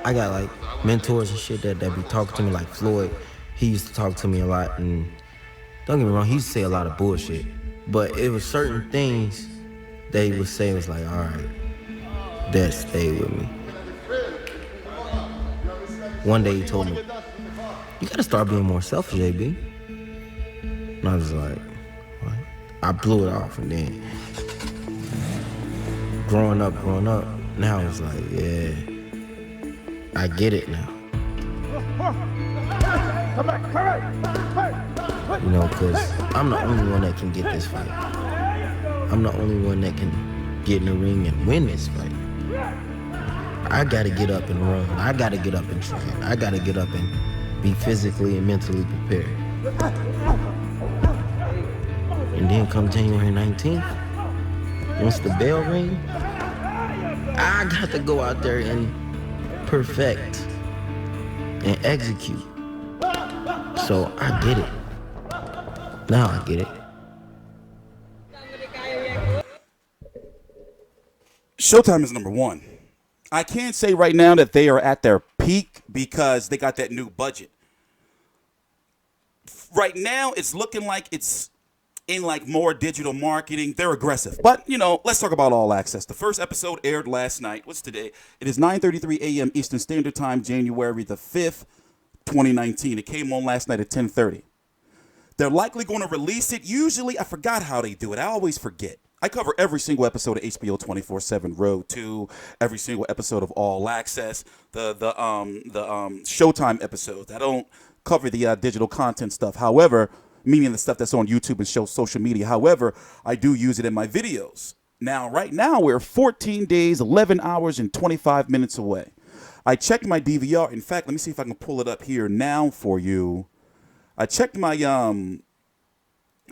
I got like mentors and shit that be talking to me, like Floyd. He used to talk to me a lot, and don't get me wrong, he used to say a lot of bullshit. But it was certain things that he would say was like, all right, that stayed with me. One day he told me, you gotta start being more selfish, AB. And I was like, what? I blew it off, and then growing up, now it's like, yeah, I get it now. You know, because I'm the only one that can get this fight. I'm the only one that can get in the ring and win this fight. I gotta get up and run. I gotta get up and train. I gotta get up and be physically and mentally prepared. And then come January 19th, once the bell rings, I got to go out there and perfect and execute. So I get it. Now I get it. Showtime is number one. I can't say right now that they are at their peak because they got that new budget. Right now, it's looking like it's in like more digital marketing. They're aggressive. But, you know, let's talk about All Access. The first episode aired last night. What's today? It is 9:33 a.m. Eastern Standard Time, January the 5th, 2019. It came on last night at 10:30. They're likely going to release it. Usually, I forgot how they do it. I always forget. I cover every single episode of HBO 24/7 Road 2, every single episode of All Access, the Showtime episodes. I don't cover the digital content stuff. However, meaning the stuff that's on YouTube and social media. However, I do use it in my videos. Now, right now, we're 14 days, 11 hours, and 25 minutes away. I checked my DVR. In fact, let me see if I can pull it up here now for you. I checked my,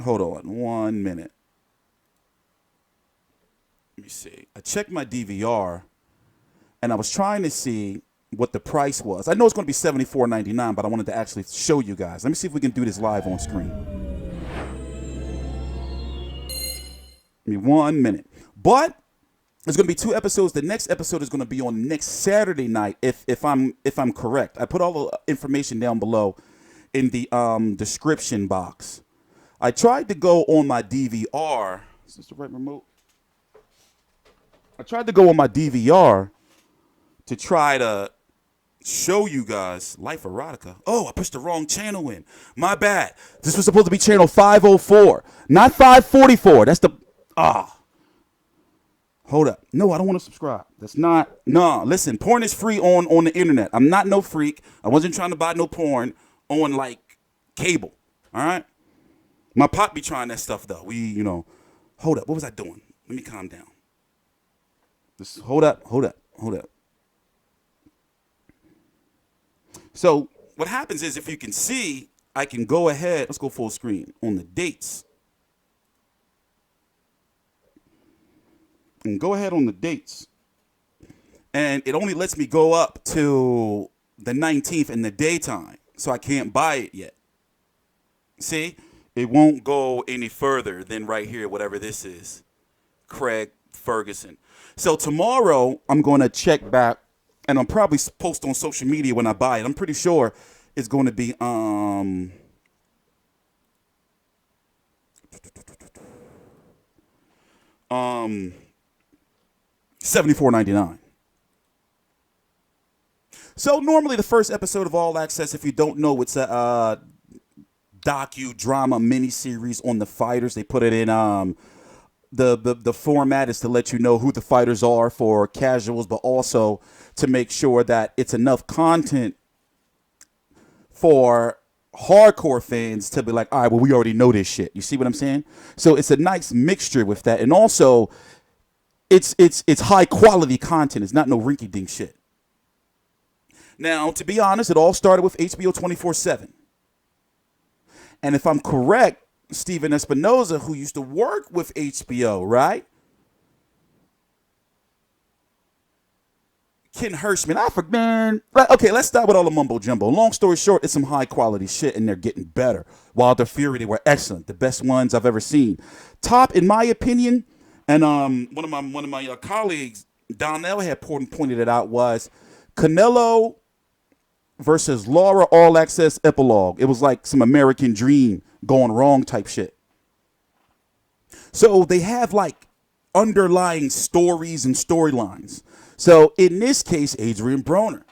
hold on 1 minute. Let me see. I checked my DVR, and I was trying to see what the price was. I know it's going to be $74.99, but I wanted to actually show you guys. Let me see if we can do this live on screen. Give me 1 minute. But there's going to be 2 episodes. The next episode is going to be on next Saturday night, if I'm correct. I put all the information down below in the description box. I tried to go on my DVR. Is this the right remote? I tried to go on my DVR to try to show you guys Life Erotica. Oh, I pushed the wrong channel in. My bad. This was supposed to be channel 504, not 544. That's the Hold up. No, I don't want to subscribe. That's not. No, listen. Porn is free on the internet. I'm not no freak. I wasn't trying to buy no porn on like cable. All right. My pop be trying that stuff though. Hold up. What was I doing? Let me calm down. Just hold up. So what happens is, if you can see, I can go ahead. Let's go full screen on the dates. And go ahead on the dates. And it only lets me go up to the 19th in the daytime. So I can't buy it yet. See? It won't go any further than right here, whatever this is. Craig Ferguson. So tomorrow, I'm going to check back, and I'll probably post on social media when I buy it. I'm pretty sure it's going to be $74.99. So normally the first episode of All Access, if you don't know, it's a docudrama miniseries on the fighters. They put it in the format is to let you know who the fighters are for casuals, but also to make sure that it's enough content for hardcore fans to be like, all right, well, we already know this shit. You see what I'm saying? So it's a nice mixture with that. And also it's high quality content. It's not no rinky dink shit. Now, to be honest, it all started with HBO 24/7. And if I'm correct, Steven Espinoza, who used to work with HBO, right? Ken Hirschman, I forget. Okay, let's start with all the mumbo jumbo. Long story short, it's some high quality shit, and they're getting better. Wilder Fury, they were excellent, the best ones I've ever seen. Top, in my opinion, and one of my colleagues Donnell had pointed it out was Canelo versus Laura All Access epilogue. It was like some American Dream going wrong type shit. So they have like underlying stories and storylines. So in this case, Adrien Broner,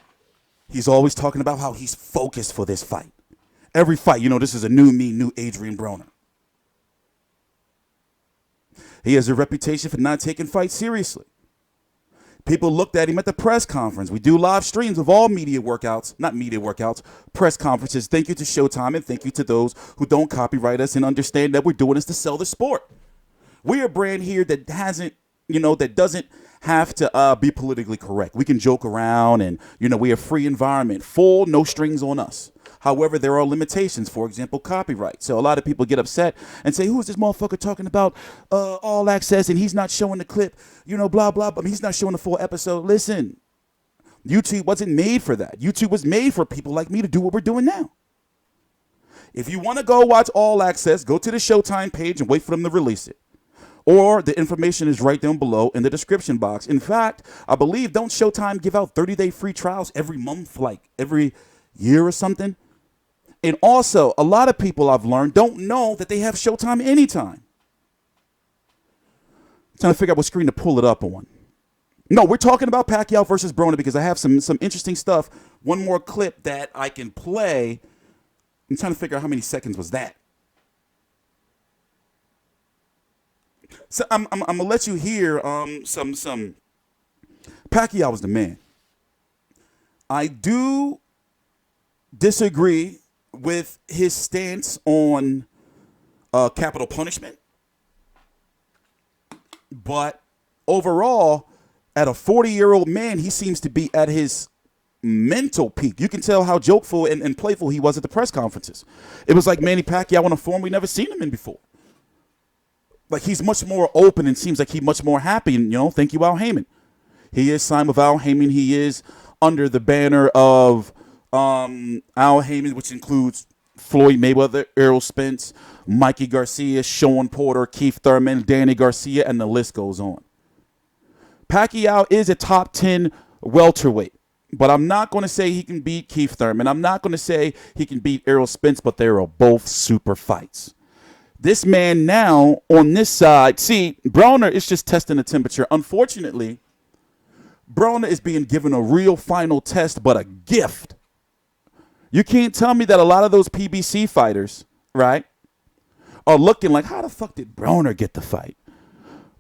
he's always talking about how he's focused for this fight. Every fight, this is a new me, new Adrien Broner. He has a reputation for not taking fights seriously. People looked at him at the press conference. We do live streams of all media workouts, not media workouts, press conferences. Thank you to Showtime and thank you to those who don't copyright us and understand that we're doing this to sell the sport. We're a brand here that hasn't, that doesn't have to be politically correct. We can joke around and, we're a free environment, full, no strings on us. However, there are limitations, for example, copyright. So a lot of people get upset and say, who is this motherfucker talking about All Access and he's not showing the clip, blah, blah, blah. He's not showing the full episode. Listen, YouTube wasn't made for that. YouTube was made for people like me to do what we're doing now. If you want to go watch All Access, go to the Showtime page and wait for them to release it. Or the information is right down below in the description box. In fact, I believe, don't Showtime give out 30-day free trials every month, like every year or something? And also, a lot of people I've learned don't know that they have Showtime anytime. I'm trying to figure out what screen to pull it up on. No, we're talking about Pacquiao versus Broner because I have some interesting stuff. One more clip that I can play. I'm trying to figure out how many seconds was that. So I'm gonna let you hear some Pacquiao was the man. I do disagree with his stance on capital punishment, but overall, at a 40-year-old man, he seems to be at his mental peak. You can tell how jokeful and playful he was at the press conferences. It was like Manny Pacquiao in a form we never seen him in before. Like, he's much more open and seems like he's much more happy. And, thank you, Al Heyman. He is signed with Al Heyman. He is under the banner of Al Heyman, which includes Floyd Mayweather, Errol Spence, Mikey Garcia, Sean Porter, Keith Thurman, Danny Garcia, and the list goes on. Pacquiao is a top 10 welterweight, but I'm not going to say he can beat Keith Thurman. I'm not going to say he can beat Errol Spence, but they are both super fights. This man now on this side, see, Broner is just testing the temperature. Unfortunately, Broner is being given a real final test, but a gift. You can't tell me that a lot of those PBC fighters, right, are looking like, how the fuck did Broner get the fight?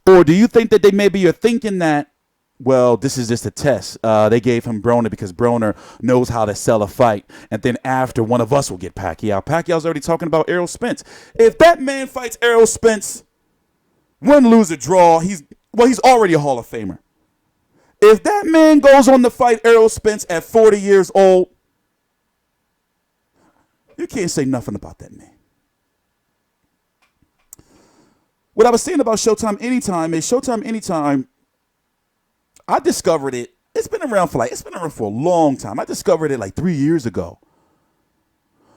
Or do you think that they maybe are thinking that, well, this is just a test. They gave him Broner because Broner knows how to sell a fight. And then after, one of us will get Pacquiao. Pacquiao's already talking about Errol Spence. If that man fights Errol Spence, win, lose, or draw, he's already a Hall of Famer. If that man goes on to fight Errol Spence at 40 years old, you can't say nothing about that man. What I was saying about Showtime Anytime is Showtime Anytime, I discovered it. It's been around for a long time. I discovered it like 3 years ago,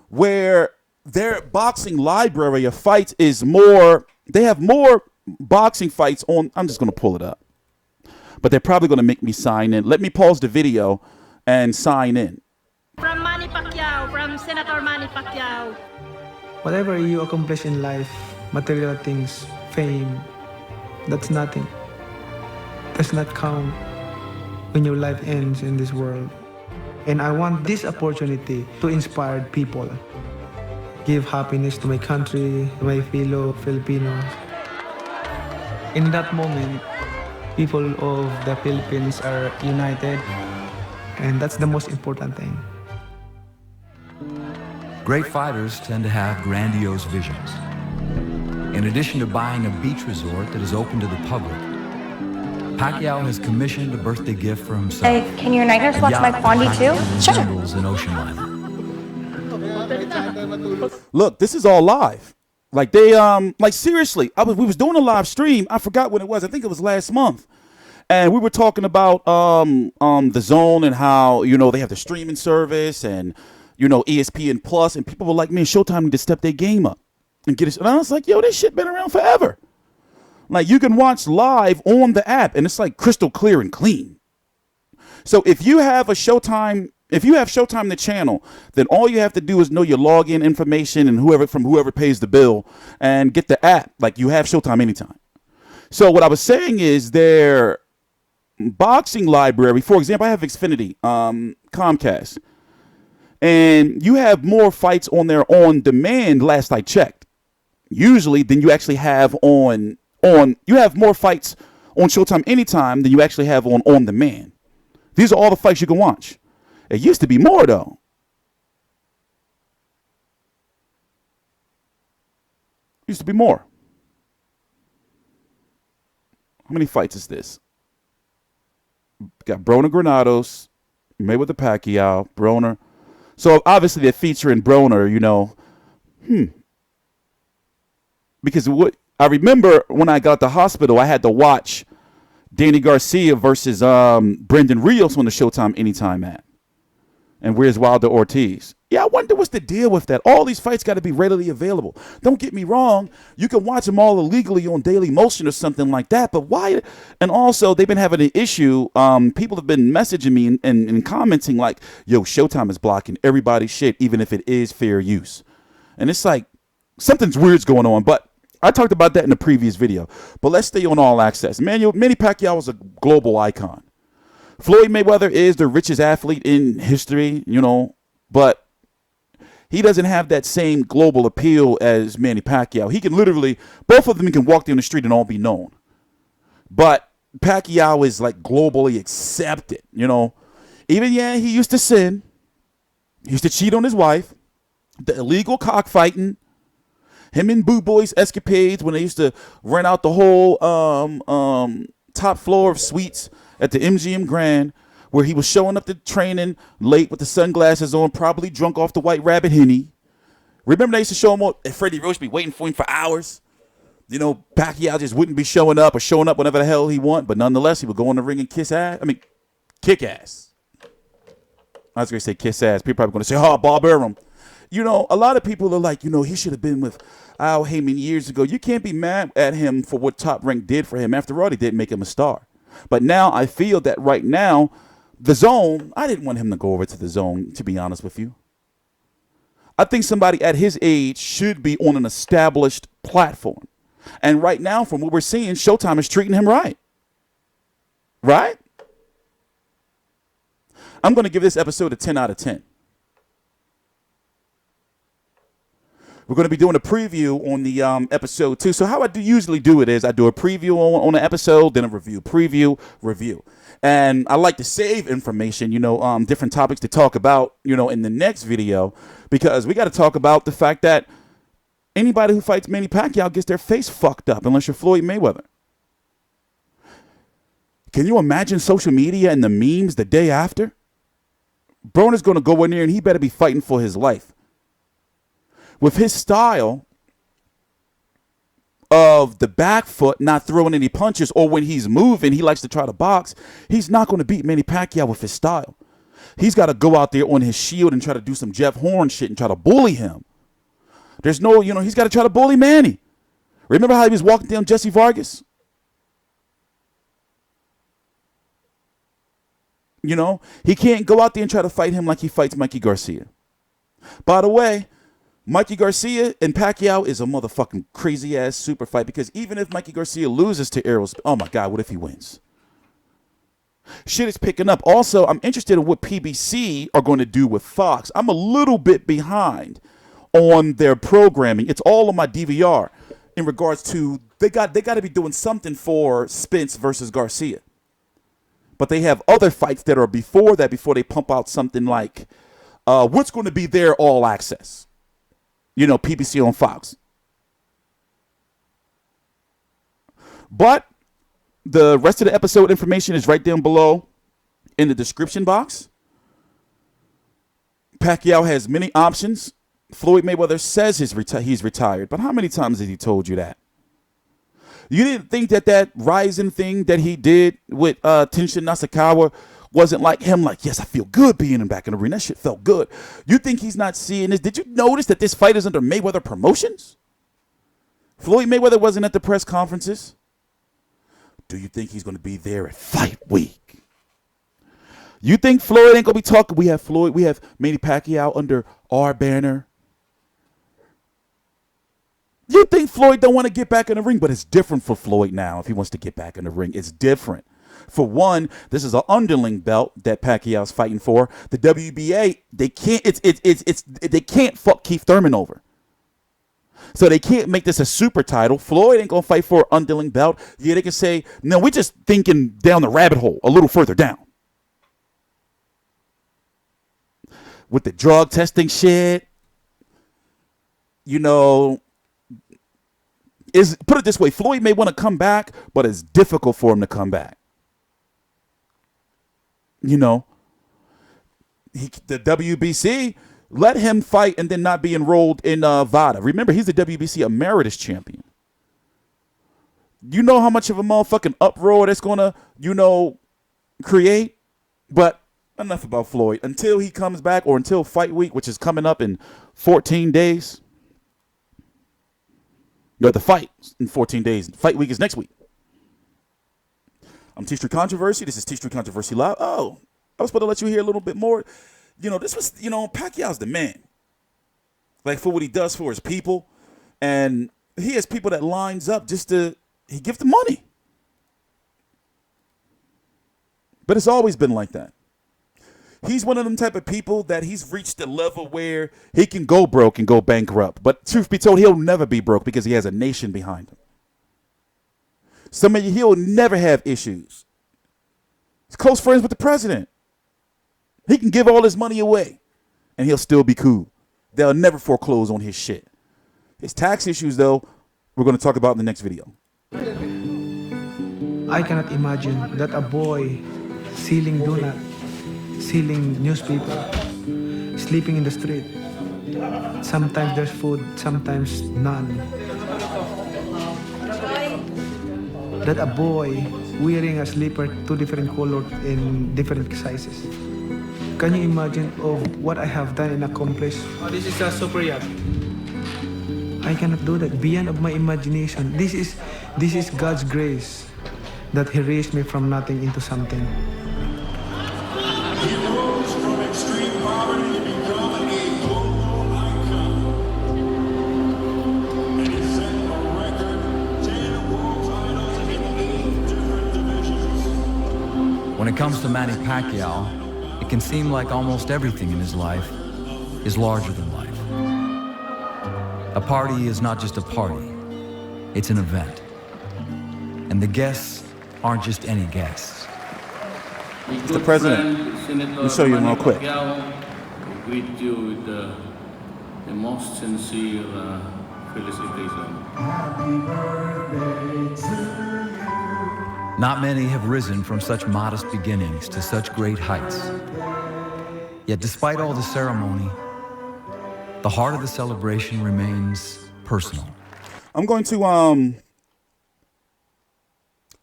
where their boxing library of fights is more. They have more boxing fights on. I'm just going to pull it up, but they're probably going to make me sign in. Let me pause the video and sign in. From Manny Pacquiao, from Senator Manny Pacquiao. Whatever you accomplish in life, material things, fame, that's nothing. Does not count when your life ends in this world. And I want this opportunity to inspire people. Give happiness to my country, to my fellow Filipinos. In that moment, people of the Philippines are united. And that's the most important thing. Great fighters tend to have grandiose visions. In addition to buying a beach resort that is open to the public, Pacquiao has commissioned a birthday gift for himself. Hey, can your night nurse watch my Fondy too? Sure. An ocean liner. Look, this is all live. Like they like seriously, we was doing a live stream. I forgot when it was. I think it was last month. And we were talking about the Zone and how, they have the streaming service and ESPN Plus, and people were like, man, Showtime need to step their game up and get it. And I was like, yo, this shit been around forever. Like, you can watch live on the app, and it's like crystal clear and clean. So if you have a Showtime, if you have Showtime the channel, then all you have to do is know your login information and whoever pays the bill, and get the app. Like, you have Showtime anytime. So what I was saying is their boxing library, for example, I have Xfinity, Comcast, and you have more fights on there on demand, last I checked, usually, than you actually have you have more fights on Showtime anytime than you actually have on demand. These are all the fights you can watch. It used to be more, though. Used to be more. How many fights is this? Got Broner Granados, Mayweather Pacquiao, Broner. So obviously they're featuring Broner, you know. Because what I remember when I got to the hospital, I had to watch Danny Garcia versus Brendan Rios on the Showtime Anytime app. And where's Wilder Ortiz? Yeah, I wonder what's the deal with that. All these fights got to be readily available. Don't get me wrong. You can watch them all illegally on Daily Motion or something like that. But why? And also, they've been having an issue. People have been messaging me and commenting like, yo, Showtime is blocking everybody's shit, even if it is fair use. And it's like, something's weird's going on. But I talked about that in the previous video. But let's stay on All Access. Manny Pacquiao is a global icon. Floyd Mayweather is the richest athlete in history, you know, but he doesn't have that same global appeal as Manny Pacquiao. He can literally, both of them can walk down the street and all be known. But Pacquiao is like globally accepted, you know. Even, yeah, he used to sin. He used to cheat on his wife. The illegal cockfighting. Him and Boo Boy's escapades when they used to rent out the whole top floor of suites at the MGM Grand, where he was showing up to training late with the sunglasses on, probably drunk off the White Rabbit Henny. Remember they used to show him and Freddie Roach be waiting for him for hours? You know, Pacquiao just wouldn't be showing up or showing up whenever the hell he want, but nonetheless, he would go in the ring and kick ass. I was going to say kiss ass. People probably going to say, oh, Bob Arum. You know, a lot of people are like, you know, he should have been with Al Heyman years ago. You can't be mad at him for what Top Rank did for him. After all, he didn't make him a star. But now I feel that right now, the Zone, I didn't want him to go over to the Zone, to be honest with you. I think somebody at his age should be on an established platform. And right now, from what we're seeing, Showtime is treating him right. Right? I'm going to give this episode a 10 out of 10. We're going to be doing a preview on the episode 2. So how I usually do it is I do a preview on an episode, then a review, preview, review. And I like to save information, you know, different topics to talk about, you know, in the next video, because we got to talk about the fact that anybody who fights Manny Pacquiao gets their face fucked up unless you're Floyd Mayweather. Can you imagine social media and the memes the day after? Broner's going to go in there and he better be fighting for his life. With his style of the back foot, not throwing any punches, or when he's moving, he likes to try to box, he's not going to beat Manny Pacquiao with his style. He's got to go out there on his shield and try to do some Jeff Horn shit and try to bully him. There's no, you know, he's got to try to bully Manny. Remember how he was walking down Jesse Vargas? You know, he can't go out there and try to fight him like he fights Mikey Garcia. By the way, Mikey Garcia and Pacquiao is a motherfucking crazy-ass super fight, because even if Mikey Garcia loses to Errol, oh, my God, what if he wins? Shit is picking up. Also, I'm interested in what PBC are going to do with Fox. I'm a little bit behind on their programming. It's all on my DVR in regards to they got to be doing something for Spence versus Garcia. But they have other fights that are before that, before they pump out something like what's going to be their All Access. You know, PBC on Fox. But the rest of the episode information is right down below in the description box. Pacquiao has many options. Floyd Mayweather says he's retired. But how many times has he told you that? You didn't think that rising thing that he did with Tenshin Nasukawa wasn't like him, like, yes, I feel good being back in the arena. That shit felt good. You think he's not seeing this? Did you notice that this fight is under Mayweather Promotions? Floyd Mayweather wasn't at the press conferences. Do you think he's going to be there at fight week? You think Floyd ain't going to be talking? We have Manny Pacquiao under our banner. You think Floyd don't want to get back in the ring, but it's different for Floyd now if he wants to get back in the ring. It's different. For one, this is an underling belt that Pacquiao's fighting for. The WBA, they can't fuck Keith Thurman over. So they can't make this a super title. Floyd ain't gonna fight for an underling belt. Yeah, they can say, no, we're just thinking down the rabbit hole, a little further down. With the drug testing shit, put it this way, Floyd may want to come back, but it's difficult for him to come back. The WBC let him fight and then not be enrolled in VADA. Remember, he's the WBC Emeritus champion. You know how much of a motherfucking uproar that's going to, create? But enough about Floyd. Until he comes back or until fight week, which is coming up in 14 days. You have to fight in 14 days. Fight week is next week. I'm TstreeT Controversy. This is TstreeT Controversy Live. Oh, I was supposed to let you hear a little bit more. This was, Pacquiao's the man. Like, for what he does for his people. And he has people that lines up he gives them money. But it's always been like that. He's one of them type of people that he's reached a level where he can go broke and go bankrupt. But truth be told, he'll never be broke because he has a nation behind him. He'll never have issues. He's close friends with the president. He can give all his money away and he'll still be cool. They'll never foreclose on his shit. His tax issues, though, we're going to talk about in the next video. I cannot imagine that a boy selling donut, selling newspaper, sleeping in the street. Sometimes there's food, sometimes none. That a boy wearing a slipper, 2 different colors in different sizes. Can you imagine of what I have done and accomplished? Oh, this is a super yacht. I cannot do that. Beyond of my imagination. This is God's grace that He raised me from nothing into something. He rose from extreme poverty to become a global icon. And he set a record 10 world titles in 8 different divisions. When it comes to Manny Pacquiao, it can seem like almost everything in his life is larger than life. A party is not just a party, it's an event. And the guests aren't just any guests. Mr. President, let me show you real quick. We greet you with the most sincere felicitation. Not many have risen from such modest beginnings to such great heights. Yet despite all the ceremony, the heart of the celebration remains personal. I'm going to,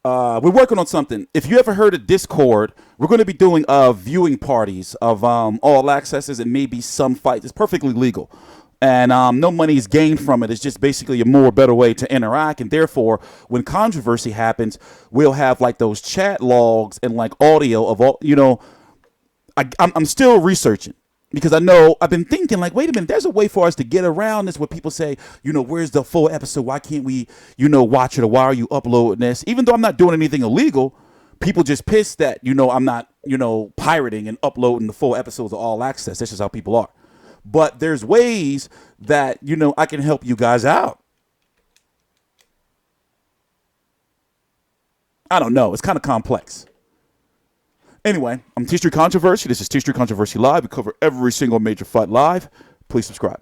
we're working on something. If you ever heard of Discord, we're going to be doing viewing parties of all accesses and maybe some fights. It's perfectly legal. And no money is gained from it. It's just basically a more better way to interact. And therefore, when controversy happens, we'll have like those chat logs and like audio of all, I'm still researching. Because I've been thinking like, wait a minute, there's a way for us to get around this where people say, where's the full episode? Why can't we, watch it? Or why are you uploading this? Even though I'm not doing anything illegal, people just pissed that, I'm not, pirating and uploading the full episodes of All Access. That's just how people are. But there's ways that, I can help you guys out. I don't know. It's kind of complex. Anyway, I'm TstreeT Controversy. This is TstreeT Controversy Live. We cover every single major fight live. Please subscribe.